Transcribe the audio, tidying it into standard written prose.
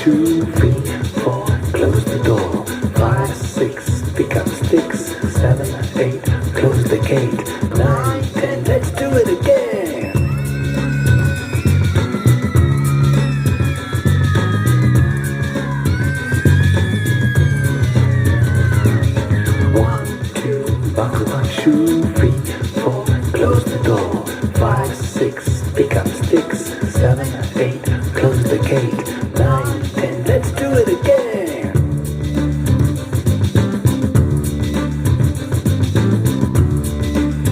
2, 3, 4, close the door. 5, 6, pick up sticks. 7, 8, close the gate. 9, 10, let's do it again. 1, 2, buckle on shoe. 3, 4, close the door. 5, 6, pick up sticks. 7, 8, close the gate.